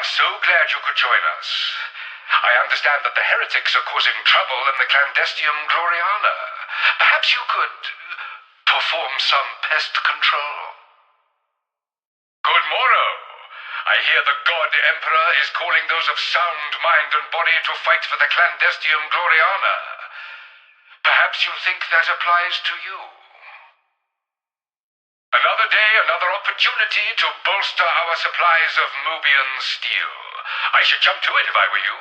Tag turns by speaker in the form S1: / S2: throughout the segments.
S1: so glad you could join us. I understand that the heretics are causing trouble in the Clandestium Gloriana. Perhaps you could perform some pest control? Good morrow. I hear the God Emperor is calling those of sound mind and body to fight for the Clandestium Gloriana. Perhaps you think that applies to you. Another day, another opportunity to bolster our supplies of Mobian steel. I should jump to it if I were you.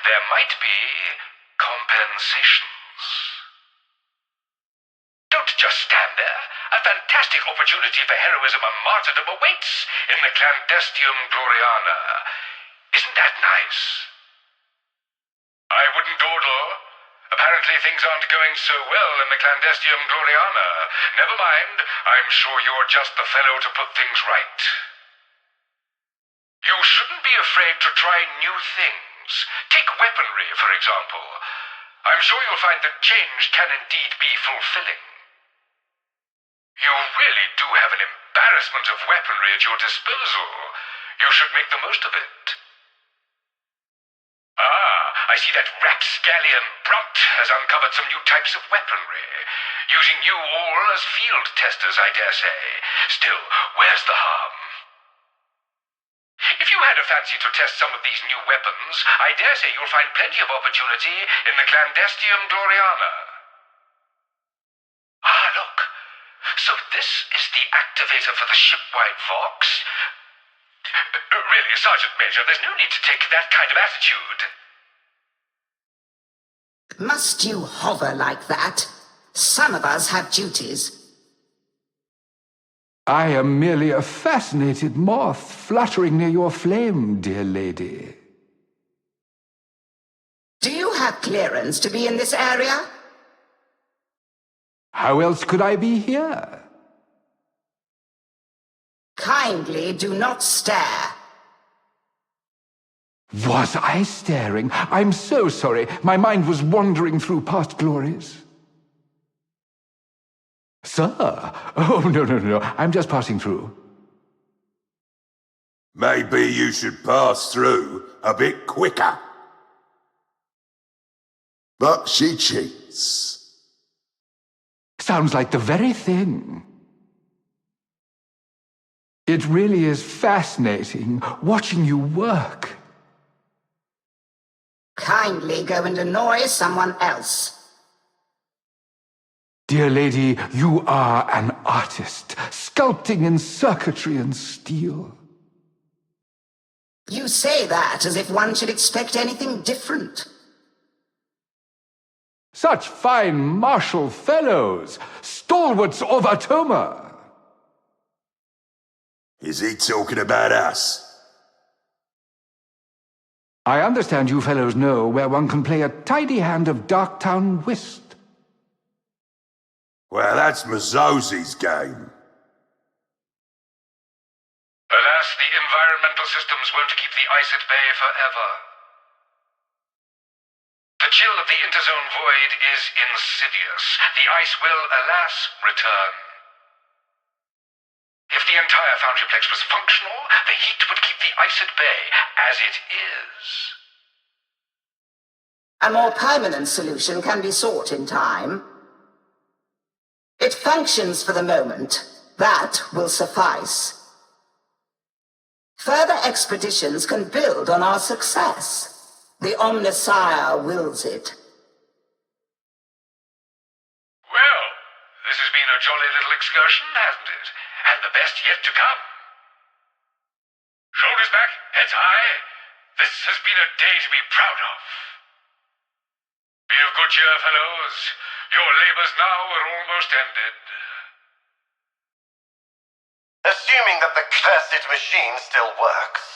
S1: There might be compensations. Don't just stand there. A fantastic opportunity for heroism and martyrdom awaits in the Clandestium Gloriana. Isn't that nice? I wouldn't dawdle. Apparently things aren't going so well in the Clandestium Gloriana. Never mind, I'm sure you're just the fellow to put things right. You shouldn't be afraid to try new things. Take weaponry, for example. I'm sure you'll find that change can indeed be fulfilling. You really do have an embarrassment of weaponry at your disposal. You should make the most of it. I see that rapscallion Brunt has uncovered some new types of weaponry. Using you all as field testers, I dare say. Still, where's the harm? If you had a fancy to test some of these new weapons, I dare say you'll find plenty of opportunity in the Clandestium Gloriana. Look. So this is the activator for the shipwide Vox? Really, Sergeant Major, there's no need to take that kind of attitude.
S2: Must you hover like that? Some of us have duties.
S3: I am merely a fascinated moth fluttering near your flame, dear lady.
S2: Do you have clearance to be in this area?
S3: How else could I be here?
S2: Kindly do not stare.
S3: Was I staring? I'm so sorry. My mind was wandering through past glories. Sir? Oh, no. I'm just passing through.
S4: Maybe you should pass through a bit quicker. But she cheats.
S3: Sounds like the very thing. It really is fascinating watching you work.
S2: Kindly go and annoy someone else.
S3: Dear lady, you are an artist, sculpting in circuitry and steel.
S2: You say that as if one should expect anything different.
S3: Such fine martial fellows, stalwarts of Atoma.
S4: Is he talking about us?
S3: I understand you fellows know where one can play a tidy hand of Darktown whist.
S4: Well, that's Mazzozi's game.
S1: Alas, the environmental systems won't keep the ice at bay forever. The chill of the interzone void is insidious. The ice will, alas, return. If the entire foundryplex was functional, the heat would keep the ice at bay, as it is.
S2: A more permanent solution can be sought in time. It functions for the moment. That will suffice. Further expeditions can build on our success. The Omnissiah wills it.
S1: Well, this has been a jolly little excursion, hasn't it? And the best yet to come. Shoulders back, heads high. This has been a day to be proud of. Be of good cheer, fellows. Your labors now are almost ended.
S5: Assuming that the cursed machine still works.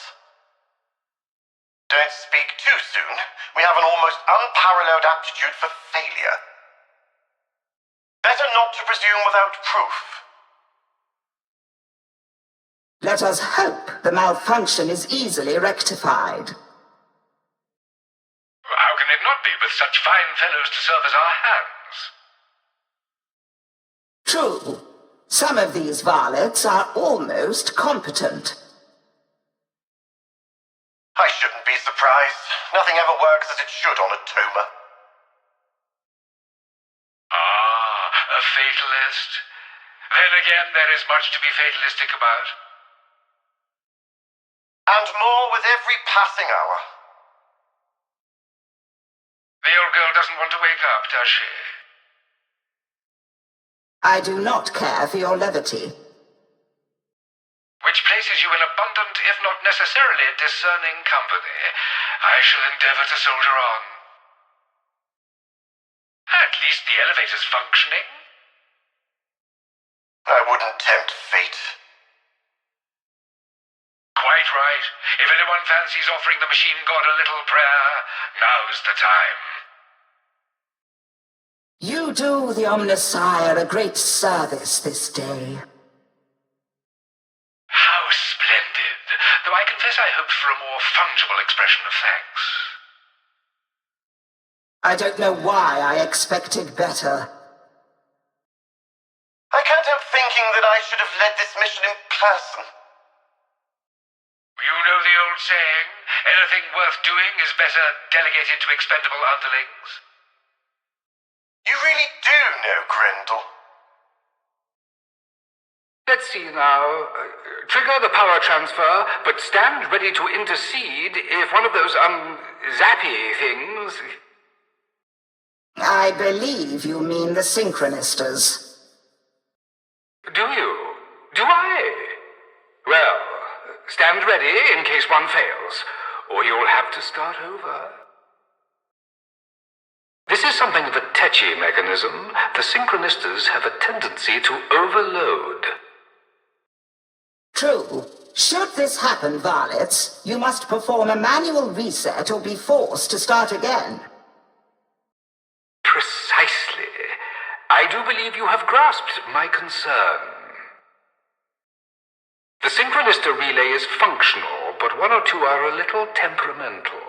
S5: Don't speak too soon. We have an almost unparalleled aptitude for failure. Better not to presume without proof.
S2: Let us hope the malfunction is easily rectified.
S1: How can it not be with such fine fellows to serve as our hands?
S2: True. Some of these varlets are almost competent.
S5: Christ. Nothing ever works as it should on a Toma.
S1: Ah, a fatalist. Then again, there is much to be fatalistic about.
S5: And more with every passing hour.
S1: The old girl doesn't want to wake up, does she?
S2: I do not care for your levity.
S1: Which places you in abundant, if not necessarily discerning company. I shall endeavor to soldier on. At least the elevator's functioning.
S5: I wouldn't tempt fate.
S1: Quite right. If anyone fancies offering the machine god a little prayer, now's the time.
S2: You do the Omnissiah a great service this day.
S1: How splendid. Though I confess I hoped for a more fungible expression of thanks.
S2: I don't know why I expected better.
S5: I can't help thinking that I should have led this mission in person.
S1: You know the old saying, anything worth doing is better delegated to expendable underlings?
S5: You really do know Grendel.
S3: Let's see now. Trigger the power transfer, but stand ready to intercede if one of those, zappy things...
S2: I believe you mean the Synchronisters.
S3: Do you? Do I? Well, stand ready in case one fails, or you'll have to start over. This is something of a tetchy mechanism. The Synchronisters have a tendency to overload.
S2: True. Should this happen, Varlets, you must perform a manual reset or be forced to start again.
S3: Precisely. I do believe you have grasped my concern. The Synchronistor relay is functional, but one or two are a little temperamental.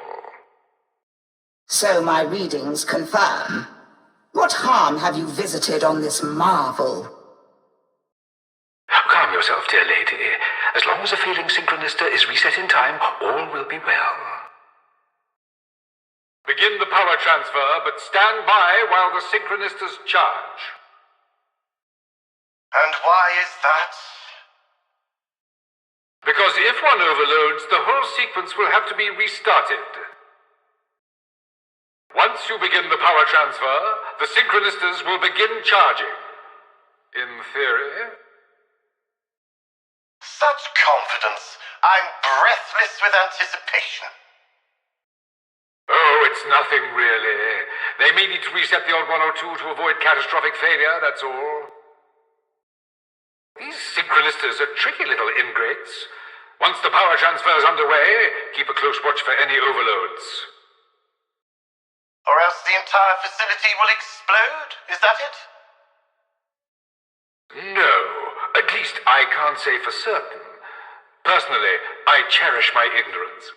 S2: So my readings confirm. What harm have you visited on this marvel?
S3: Calm yourself, dear lady. As long as a failing Synchronistor is reset in time, all will be well. Begin the power transfer, but stand by while the Synchronistors charge.
S5: And why is that?
S3: Because if one overloads, the whole sequence will have to be restarted. Once you begin the power transfer, the Synchronistors will begin charging. In theory.
S5: Such confidence. I'm breathless with anticipation.
S3: Oh, it's nothing really. They may need to reset the old 102 to avoid catastrophic failure, that's all. These Synchronisters are tricky little ingrates. Once the power transfer is underway, keep a close watch for any overloads.
S5: Or else the entire facility will explode? Is that it?
S3: No, at least I can't say for certain. Personally, I cherish my ignorance.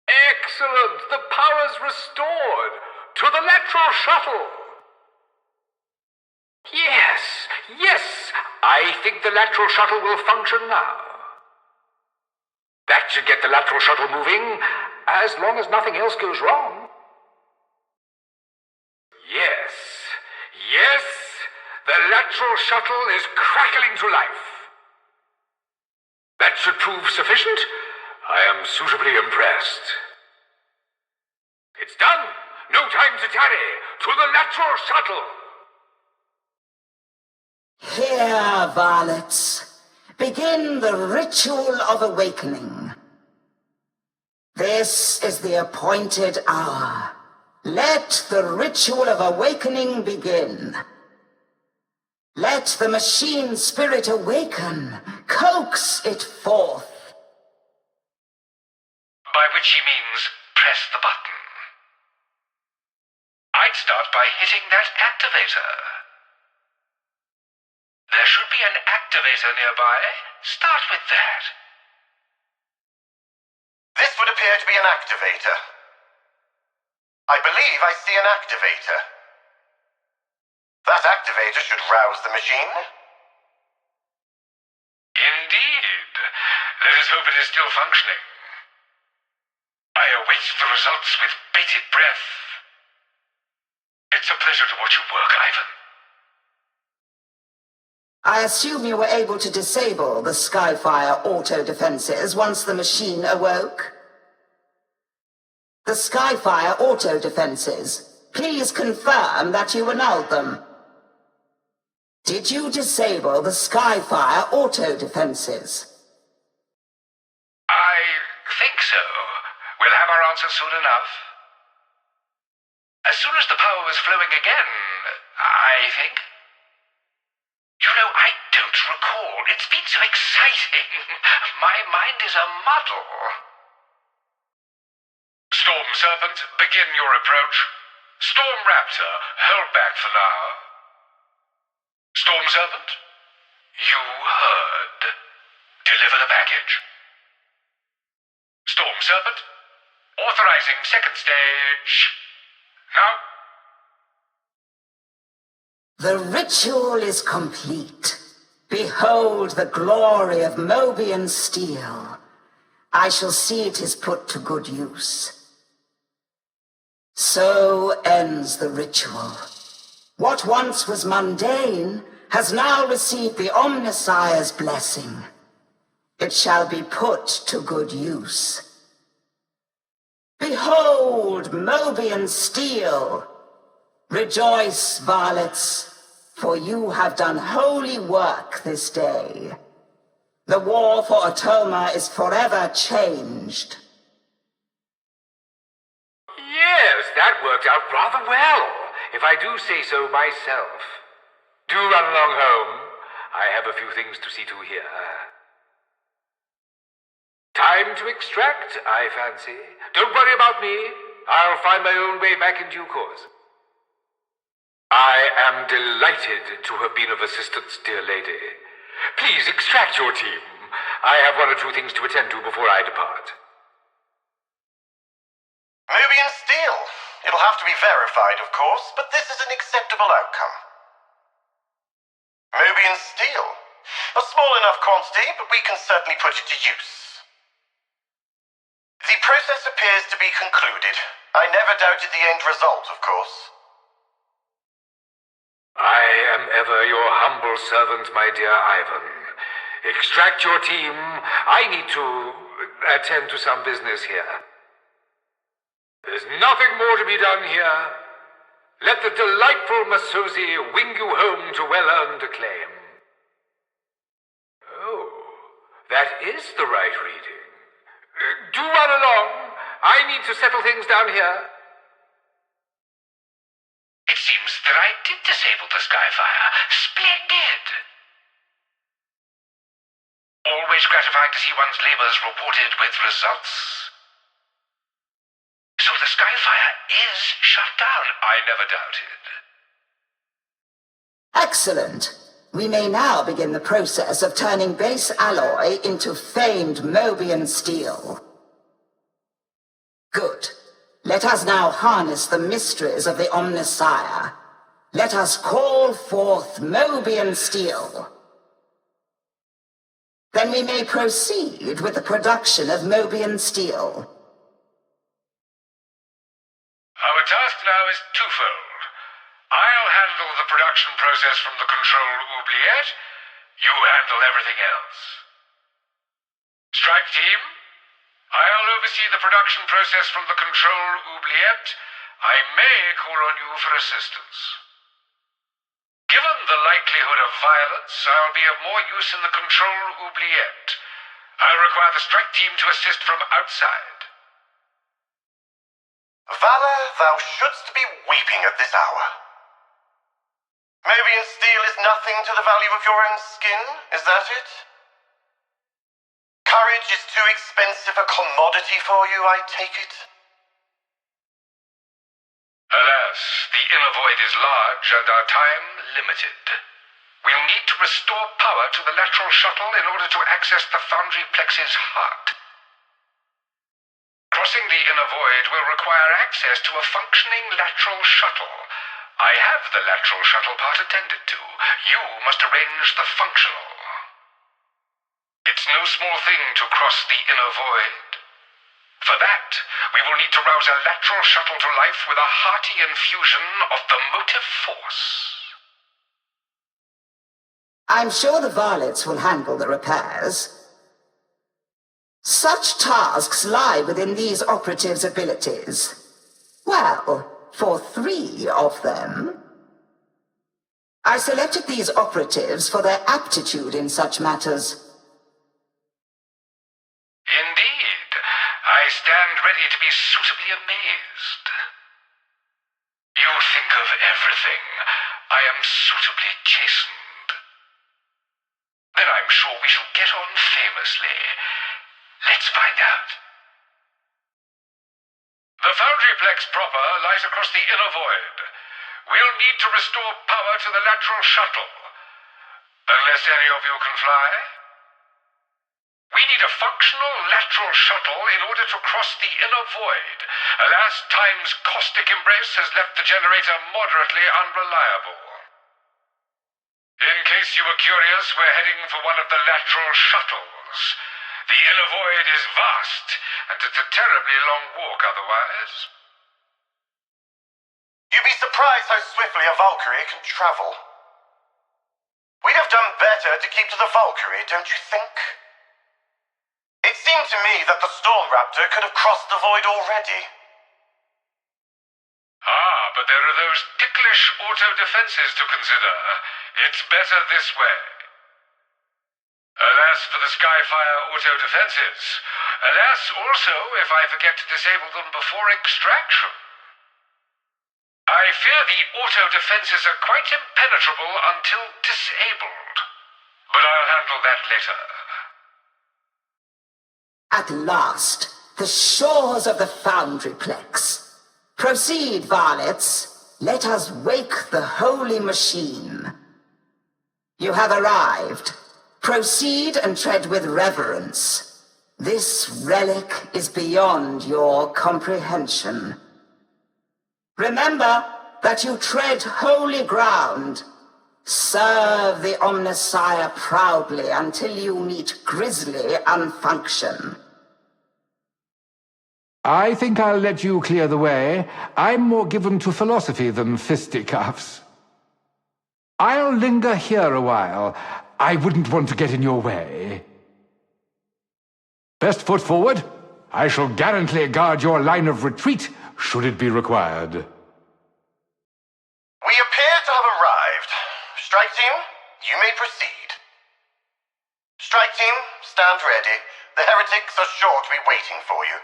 S3: Excellent! The power's restored! To the lateral shuttle! Yes! I think the lateral shuttle will function now. That should get the lateral shuttle moving, as long as nothing else goes wrong. Yes! The lateral shuttle is crackling to life. That should prove sufficient. I am suitably impressed. It's done! No time to tarry! To the lateral shuttle!
S2: Here, varlets, begin the ritual of awakening. This is the appointed hour. Let the ritual of awakening begin. Let the machine spirit awaken. Coax it forth.
S1: By which he means press the button. I'd start by hitting that activator. There should be an activator nearby. Start with that.
S5: This would appear to be an activator. I believe I see an activator. That activator should rouse the machine.
S1: Indeed. Let us hope it is still functioning. I await the results with bated breath. It's a pleasure to watch you work, Ivan.
S2: I assume you were able to disable the Skyfire auto-defenses once the machine awoke? The Skyfire auto-defenses. Please confirm that you annulled them. Did you disable the Skyfire auto-defenses?
S1: I think so. We'll have our answer soon enough. As soon as the power was flowing again, I think. You know, I don't recall. It's been so exciting. My mind is a muddle. Storm Serpent, begin your approach. Storm Raptor, hold back for now. Storm Serpent, you heard. Deliver the package. Storm Serpent, authorizing second stage. Now.
S2: The ritual is complete. Behold the glory of Mobian steel. I shall see it is put to good use. So ends the ritual. What once was mundane has now received the Omnissire's blessing. It shall be put to good use. Behold Mobian steel! Rejoice, varlets, for you have done holy work this day. The war for Atoma is forever changed.
S3: Yes, that worked out rather well, if I do say so myself. Do run along home. I have a few things to see to here. Time to extract, I fancy. Don't worry about me. I'll find my own way back in due course. I am delighted to have been of assistance, dear lady. Please extract your team. I have one or two things to attend to before I depart.
S5: Mobian steel. It'll have to be verified, of course, but this is an acceptable outcome. Mobian steel. A small enough quantity, but we can certainly put it to use. The process appears to be concluded. I never doubted the end result, of course.
S3: I am ever your humble servant, my dear Ivan. Extract your team. I need to attend to some business here. There's nothing more to be done here. Let the delightful Masozi wing you home to well-earned acclaim. Oh, that is the right reading. Do run along. I need to settle things down here.
S1: It seems that I did disable the Skyfire. Splendid! Always gratifying to see one's labors rewarded with results. So the Skyfire is shut down. I never doubted.
S2: Excellent. We may now begin the process of turning base alloy into famed Mobian steel. Good. Let us now harness the mysteries of the Omnissiah. Let us call forth Mobian steel. Then we may proceed with the production of Mobian steel.
S1: Our task now is twofold. I'll handle the production process from the control oubliette. You handle everything else. Strike team, I'll oversee the production process from the control oubliette. I may call on you for assistance. Given the likelihood of violence, I'll be of more use in the control oubliette. I'll require the strike team to assist from outside.
S5: Valor, thou shouldst be weeping at this hour. Mobian steel is nothing to the value of your own skin, is that it? Courage is too expensive a commodity for you, I take it?
S1: Alas, the inner void is large and our time limited. We'll need to restore power to the lateral shuttle in order to access the Foundry Plex's heart. Crossing the inner void will require access to a functioning lateral shuttle. I have the lateral shuttle part attended to. You must arrange the functional. It's no small thing to cross the inner void. For that, we will need to rouse a lateral shuttle to life with a hearty infusion of the motive force.
S2: I'm sure the varlets will handle the repairs. Such tasks lie within these operatives' abilities. Well, for 3 of them. I selected these operatives for their aptitude in such matters.
S1: Indeed, I stand ready to be suitably amazed. You think of everything. I am suitably chastened. Then I'm sure we shall get on famously. Let's find out. The Foundryplex proper lies across the inner void. We'll need to restore power to the lateral shuttle. Unless any of you can fly. We need a functional lateral shuttle in order to cross the inner void. Alas, time's caustic embrace has left the generator moderately unreliable. In case you were curious, we're heading for one of the lateral shuttles. The inner void is vast, and it's a terribly long walk otherwise.
S5: You'd be surprised how swiftly a Valkyrie can travel. We'd have done better to keep to the Valkyrie, don't you think? It seemed to me that the Storm Raptor could have crossed the void already.
S1: Ah, but there are those ticklish auto-defenses to consider. It's better this way. Alas for the Skyfire auto-defenses. Alas also if I forget to disable them before extraction. I fear the auto-defenses are quite impenetrable until disabled. But I'll handle that later.
S2: At last, the shores of the Foundryplex. Proceed, varlets. Let us wake the holy machine. You have arrived. Proceed and tread with reverence. This relic is beyond your comprehension. Remember that you tread holy ground. Serve the Omnissiah proudly until you meet grisly unfunction.
S3: I think I'll let you clear the way. I'm more given to philosophy than fisticuffs. I'll linger here a while. I wouldn't want to get in your way. Best foot forward. I shall gallantly guard your line of retreat, should it be required.
S5: We appear to have arrived. Strike team, you may proceed. Strike team, stand ready. The heretics are sure to be waiting for you.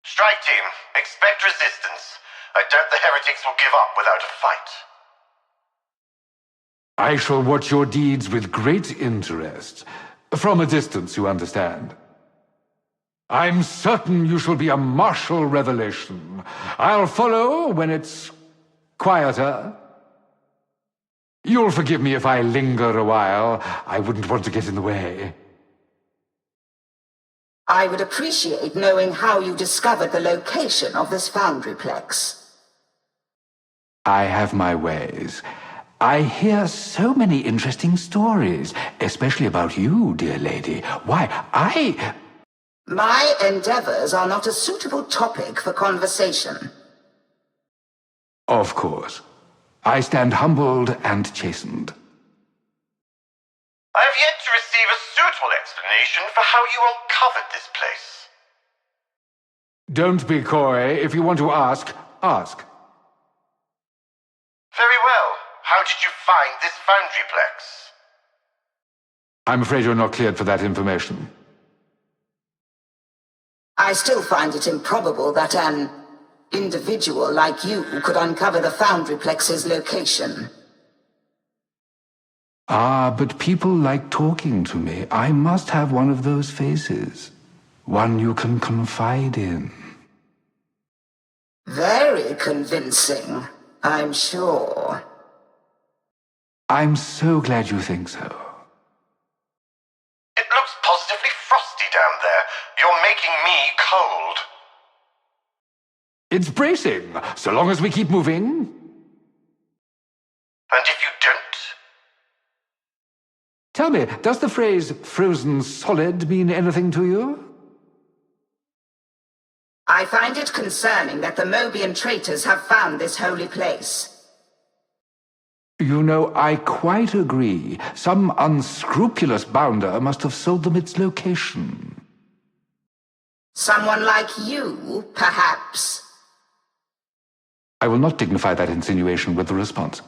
S5: Strike team, expect resistance. I doubt the heretics will give up without a fight.
S3: I shall watch your deeds with great interest. From a distance, you understand. I'm certain you shall be a martial revelation. I'll follow when it's quieter. You'll forgive me if I linger a while. I wouldn't want to get in the way.
S2: I would appreciate knowing how you discovered the location of this Foundryplex.
S3: I have my ways. I hear so many interesting stories, especially about you, dear lady. Why,
S2: My endeavors are not a suitable topic for conversation.
S3: Of course. I stand humbled and chastened.
S5: I have yet to receive a suitable explanation for how you uncovered this place.
S3: Don't be coy. If you want to ask, ask.
S5: Very well. How did you find this Foundryplex?
S3: I'm afraid you're not cleared for that information.
S2: I still find it improbable that an individual like you could uncover the Foundryplex's location.
S3: Ah, but people like talking to me. I must have one of those faces. One you can confide in.
S2: Very convincing, I'm sure.
S3: I'm so glad you think so.
S5: It looks positively frosty down there. You're making me cold.
S3: It's bracing, so long as we keep moving.
S5: And if you don't?
S3: Tell me, does the phrase frozen solid mean anything to you?
S2: I find it concerning that the Mobian traitors have found this holy place.
S6: You know, I quite agree. Some unscrupulous bounder must have sold them its location.
S2: Someone like you, perhaps?
S6: I will not dignify that insinuation with a response.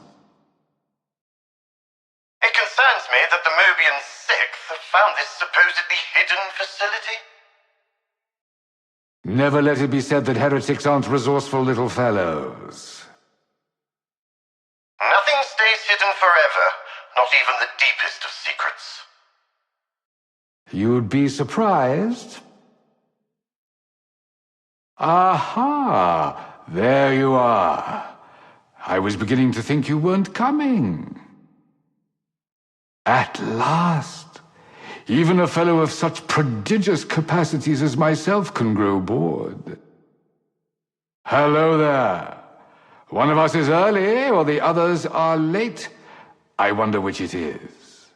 S5: It concerns me that the Mobian Sixth have found this supposedly hidden facility.
S6: Never let it be said that heretics aren't resourceful little fellows.
S5: Nothing stays hidden forever, not even the deepest of secrets.
S6: You'd be surprised. Aha! There you are. I was beginning to think you weren't coming. At last. Even a fellow of such prodigious capacities as myself can grow bored. Hello there. One of us is early, or the others are late. I wonder which it is.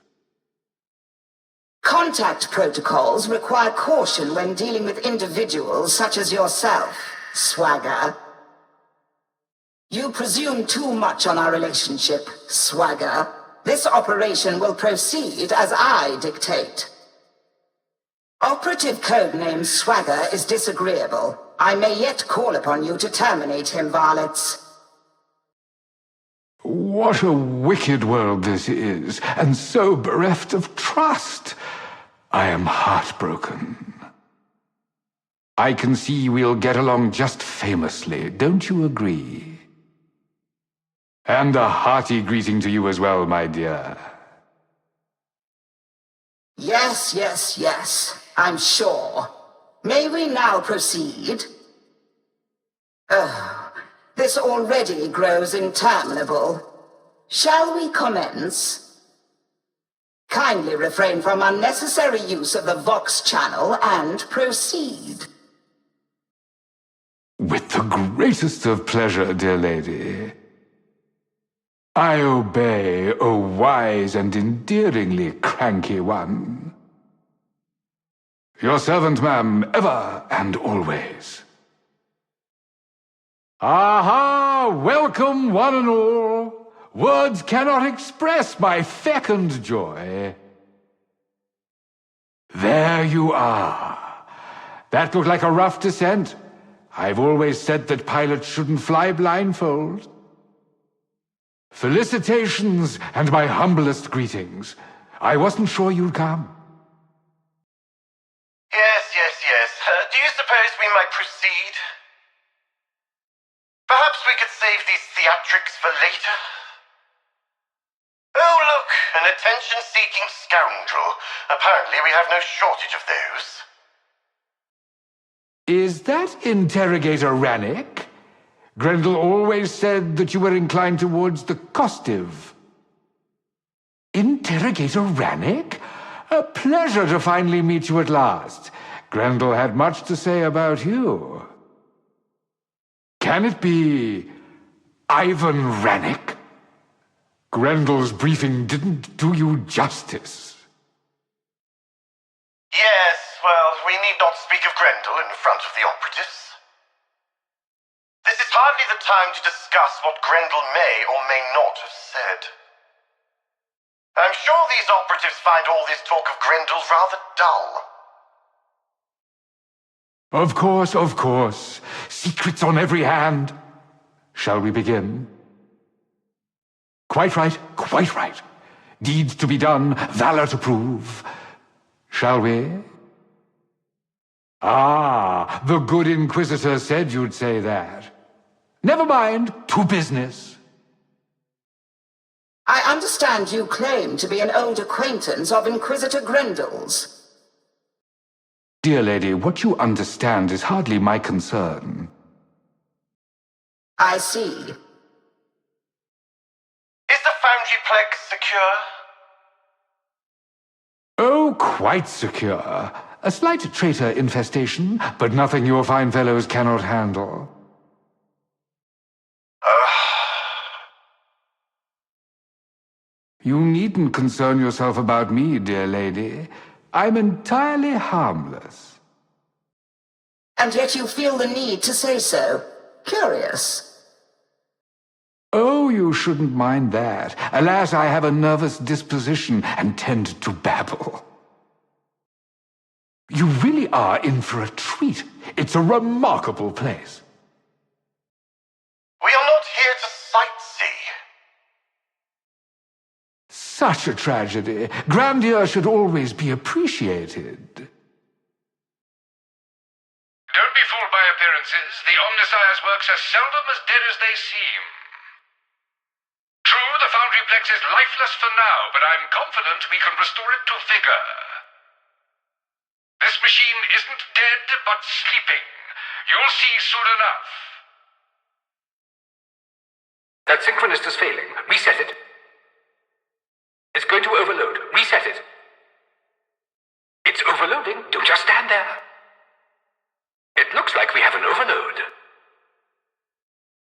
S2: Contact protocols require caution when dealing with individuals such as yourself, Swagger. You presume too much on our relationship, Swagger. This operation will proceed as I dictate. Operative codename Swagger is disagreeable. I may yet call upon you to terminate him, varlets.
S6: What a wicked world this is, and so bereft of trust. I am heartbroken. I can see we'll get along just famously, don't you agree? And a hearty greeting to you as well, my dear.
S2: Yes, yes, yes. I'm sure. May we now proceed? Oh, this already grows interminable. Shall we commence? Kindly refrain from unnecessary use of the Vox channel and proceed.
S6: With the greatest of pleasure, dear lady. I obey, O wise and endearingly cranky one. Your servant, ma'am, ever and always. Aha! Welcome, one and all. Words cannot express my fecund joy. There you are. That looked like a rough descent. I've always said that pilots shouldn't fly blindfold. Felicitations and my humblest greetings. I wasn't sure you'd come.
S5: Yes. Do you suppose we might proceed? Perhaps we could save these theatrics for later? Oh, look, an attention-seeking scoundrel. Apparently we have no shortage of those.
S6: Is that Interrogator Rannick? Grendel always said that you were inclined towards the costive. Interrogator Rannick? A pleasure to finally meet you at last. Grendel had much to say about you. Can it be Ivan Rannick? Grendel's briefing didn't do you justice.
S5: Yes, well, we need not speak of Grendel in front of the operatives. This is hardly the time to discuss what Grendel may or may not have said. I'm sure these operatives find all this talk of Grendel rather dull.
S6: Of course. Secrets on every hand. Shall we begin? Quite right. Deeds to be done, valor to prove. Shall we? Ah, the good Inquisitor said you'd say that. Never mind, to business.
S2: I understand you claim to be an old acquaintance of Inquisitor Grendel's.
S6: Dear lady, what you understand is hardly my concern.
S2: I see.
S5: Is the Foundryplex secure?
S6: Oh, quite secure. A slight traitor infestation, but nothing your fine fellows cannot handle. You needn't concern yourself about me, dear lady. I'm entirely harmless.
S2: And yet you feel the need to say so. Curious.
S6: Oh, you shouldn't mind that. Alas, I have a nervous disposition and tend to babble. You really are in for a treat. It's a remarkable place.
S5: We are not here to sightsee.
S6: Such a tragedy. Grandeur should always be appreciated.
S1: Don't be fooled by appearances. The Omnissiah's works are seldom as dead as they seem. True, the Foundryplex is lifeless for now, but I'm confident we can restore it to vigor. This machine isn't dead, but sleeping. You'll see soon enough.
S3: That synchronist is failing. Reset it. It's going to overload. Reset it. It's overloading. Don't just stand there. It looks like we have an overload.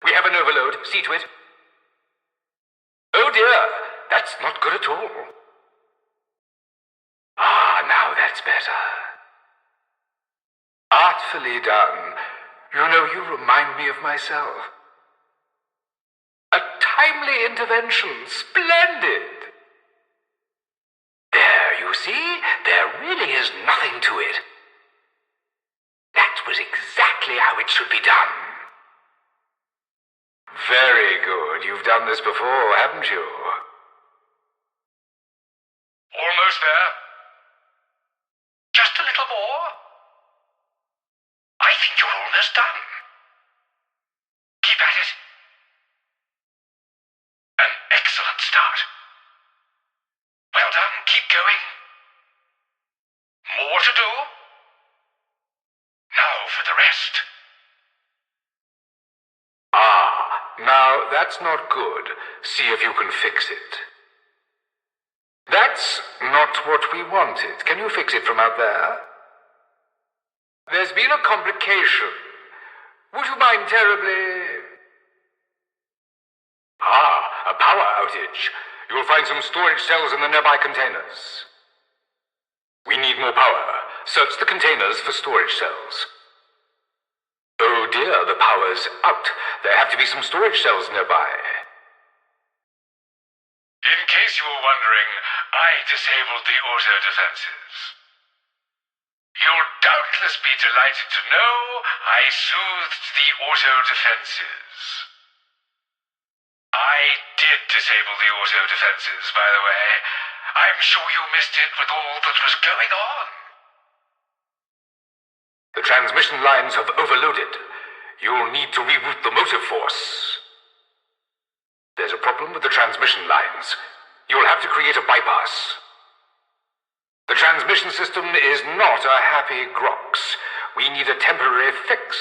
S3: We have an overload. See to it. Oh dear. That's not good at all. Ah, now that's better. Artfully done. You know, you remind me of myself. A timely intervention. Splendid. There, you see? There really is nothing to it. That was exactly how it should be done. Very good. You've done this before, haven't you?
S1: Almost there. Just a little more. I think you're almost done. Keep at it. An excellent start. Well done. Keep going. More to do. Now for the rest.
S3: Now that's not good. See if you can fix it. That's not what we wanted. Can you fix it from out there? There's been a complication. Would you mind terribly... A power outage. You'll find some storage cells in the nearby containers. We need more power. Search the containers for storage cells. Oh dear, the power's out. There have to be some storage cells nearby.
S1: In case you were wondering, I disabled the auto defenses. You'll doubtless be delighted to know I soothed the auto defenses. I did disable the auto defenses, by the way. I'm sure you missed it with all that was going on.
S3: The transmission lines have overloaded. You'll need to reroute the motive force. There's a problem with the transmission lines. You'll have to create a bypass. The transmission system is not a happy grox. We need a temporary fix.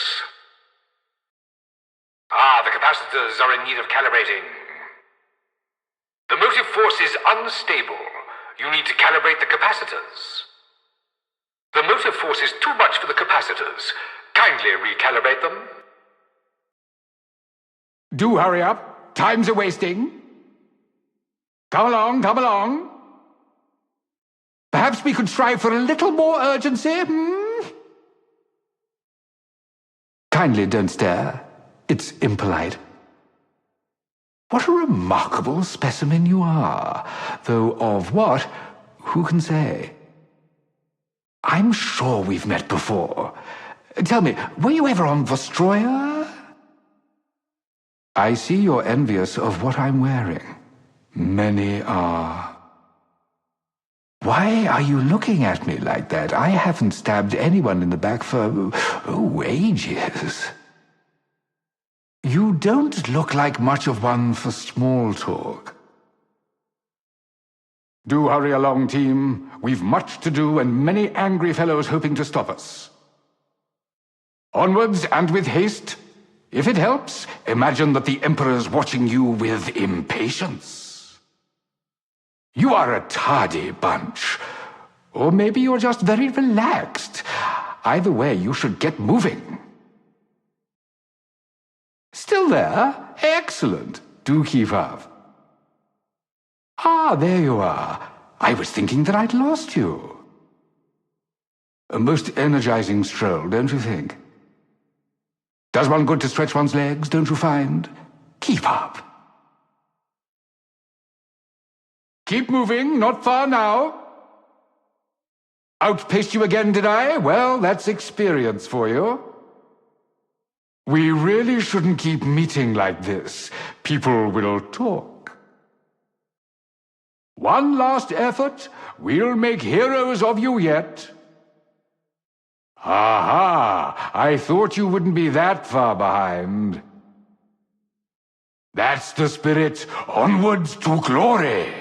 S3: The capacitors are in need of calibrating. The motive force is unstable. You need to calibrate the capacitors. The motive force is too much for the capacitors. Kindly recalibrate them.
S6: Do hurry up. Time's a-wasting. Come along, come along. Perhaps we could strive for a little more urgency, Kindly don't stare. It's impolite. What a remarkable specimen you are. Though of what, who can say? I'm sure we've met before. Tell me, were you ever on Vostroya? I see you're envious of what I'm wearing. Many are. Why are you looking at me like that? I haven't stabbed anyone in the back for, ages. You don't look like much of one for small talk. Do hurry along, team. We've much to do and many angry fellows hoping to stop us. Onwards and with haste. If it helps, imagine that the Emperor's watching you with impatience. You are a tardy bunch. Or maybe you're just very relaxed. Either way, you should get moving. Still there? Excellent. Do keep up. There you are. I was thinking that I'd lost you. A most energizing stroll, don't you think? Does one good to stretch one's legs, don't you find? Keep up. Keep moving, not far now. Outpaced you again, did I? Well, that's experience for you. We really shouldn't keep meeting like this. People will talk. One last effort. We'll make heroes of you yet. Aha! I thought you wouldn't be that far behind. That's the spirit. Onwards to glory.